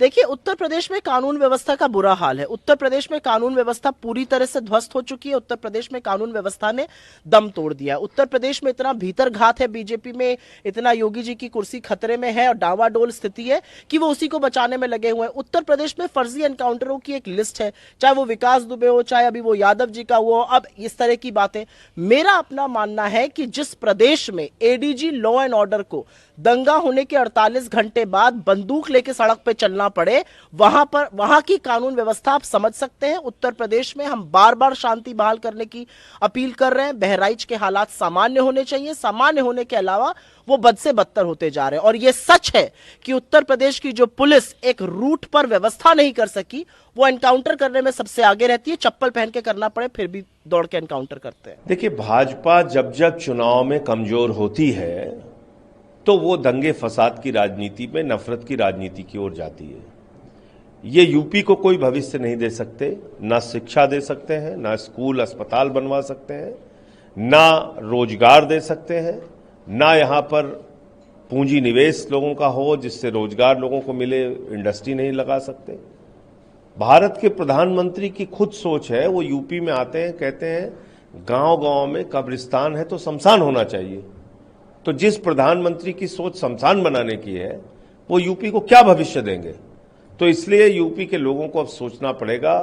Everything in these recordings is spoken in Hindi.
देखिए, उत्तर प्रदेश में कानून व्यवस्था का बुरा हाल है। उत्तर प्रदेश में कानून व्यवस्था पूरी तरह से ध्वस्त हो चुकी है। उत्तर प्रदेश में कानून व्यवस्था ने दम तोड़ दिया है। उत्तर प्रदेश में इतना भीतरघात है, बीजेपी में इतना योगी जी की कुर्सी खतरे में है और डावाडोल स्थिति है कि वो उसी को बचाने में लगे हुए हैं। उत्तर प्रदेश में फर्जी एनकाउंटरों की एक लिस्ट है, चाहे वो विकास दुबे हो, चाहे अभी वो यादव जी का वो, अब इस तरह की बातें। मेरा अपना मानना है कि जिस प्रदेश में एडीजी लॉ एंड ऑर्डर को दंगा होने के 48 घंटे बाद बंदूक लेके सड़क पे चलना पड़े, वहां की कानून व्यवस्था आप समझ सकते हैं। उत्तर प्रदेश में हम बार बार शांति बहाल करने की अपील कर रहे हैं। बहराइच के हालात सामान्य होने चाहिए। सामान्य होने के अलावा वो बद से बदतर होते जा रहे हैं। और ये सच है कि उत्तर प्रदेश की जो पुलिस एक रूट पर व्यवस्था नहीं कर सकी, वो एनकाउंटर करने में सबसे आगे रहती है। चप्पल पहन के करना पड़े फिर भी दौड़ के एनकाउंटर करते हैं। देखिए, भाजपा जब जब चुनाव में कमजोर होती है तो वो दंगे फसाद की राजनीति में, नफरत की राजनीति की ओर जाती है। ये यूपी को कोई भविष्य नहीं दे सकते, ना शिक्षा दे सकते हैं, ना स्कूल अस्पताल बनवा सकते हैं, ना रोजगार दे सकते हैं, ना यहाँ पर पूंजी निवेश लोगों का हो जिससे रोजगार लोगों को मिले, इंडस्ट्री नहीं लगा सकते। भारत के प्रधानमंत्री की खुद सोच है, वो यूपी में आते हैं, कहते हैं गांव-गांव में कब्रिस्तान है तो शमशान होना चाहिए। तो जिस प्रधानमंत्री की सोच शमशान बनाने की है, वो यूपी को क्या भविष्य देंगे? तो इसलिए यूपी के लोगों को अब सोचना पड़ेगा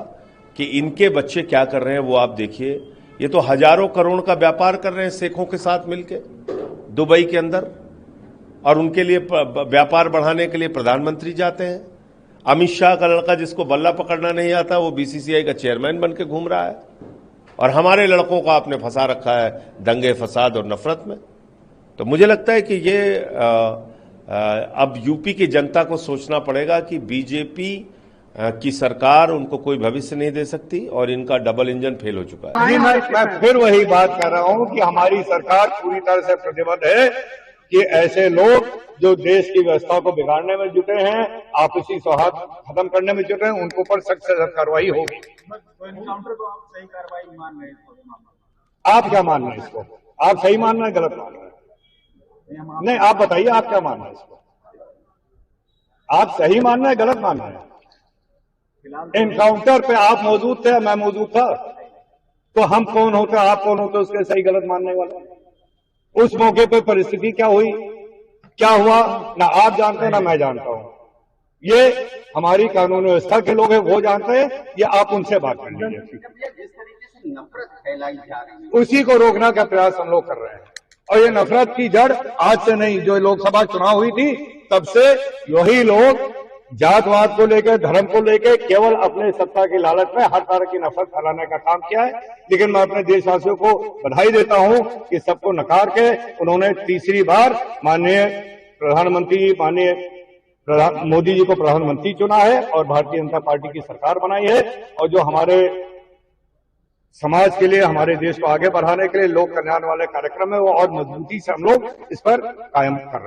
कि इनके बच्चे क्या कर रहे हैं। वो आप देखिए, ये तो हजारों करोड़ का व्यापार कर रहे हैं शेखों के साथ मिलकर दुबई के अंदर, और उनके लिए व्यापार बढ़ाने के लिए प्रधानमंत्री जाते हैं। अमित शाह का लड़का जिसको बल्ला पकड़ना नहीं आता, वो बीसीसीआई का चेयरमैन बन के घूम रहा है। और हमारे लड़कों को आपने फंसा रखा है दंगे फसाद और नफरत में। तो मुझे लगता है कि ये अब यूपी की जनता को सोचना पड़ेगा कि बीजेपी की सरकार उनको कोई भविष्य नहीं दे सकती और इनका डबल इंजन फेल हो चुका है। जी, मैं फिर वही बात कर रहा हूं कि हमारी सरकार पूरी तरह से प्रतिबद्ध है कि ऐसे लोग जो देश की व्यवस्था को बिगाड़ने में जुटे हैं, आपसी सौहार्द खत्म करने में जुटे हैं, उनको पर सख्त से सख्त कार्रवाई होगी। एनकाउंटर को आप सही कार्रवाई मान रहे हैं? आप क्या मान रहे हैं इसको? आप सही मान रहे हैं, गलत मान रहे हैं? नहीं, आप बताइए, आप क्या मान रहे हैं इसको? आप सही मान रहे हैं, गलत मान रहे हैं? एनकाउंटर पे आप मौजूद थे, मैं मौजूद था, तो हम कौन होते, आप कौन होते उसके सही गलत मानने वाले? उस मौके पे परिस्थिति क्या हुई, क्या हुआ, ना आप जानते हैं ना मैं जानता हूं। ये हमारी कानून व्यवस्था के लोग हैं, वो जानते हैं। ये आप उनसे बात कर लीजिए। जिस तरीके से नफरत फैलाई जा रही है, उसी को रोकने का प्रयास हम लोग कर रहे हैं। और ये नफरत की जड़ आज से नहीं, जो लोकसभा चुनाव हुई थी तब से वही लोग जातवाद को लेकर, धर्म को लेकर केवल अपने सत्ता की लालच में हर तरह की नफरत फैलाने का काम किया है। लेकिन मैं अपने देशवासियों को बधाई देता हूं कि सबको नकार के उन्होंने तीसरी बार माननीय प्रधानमंत्री, मोदी जी को प्रधानमंत्री चुना है और भारतीय जनता पार्टी की सरकार बनाई है। और जो हमारे समाज के लिए, हमारे देश को आगे बढ़ाने के लिए लोक कल्याण वाले कार्यक्रम है, वो और मजबूती से हम लोग इस पर कायम कर रहे हैं।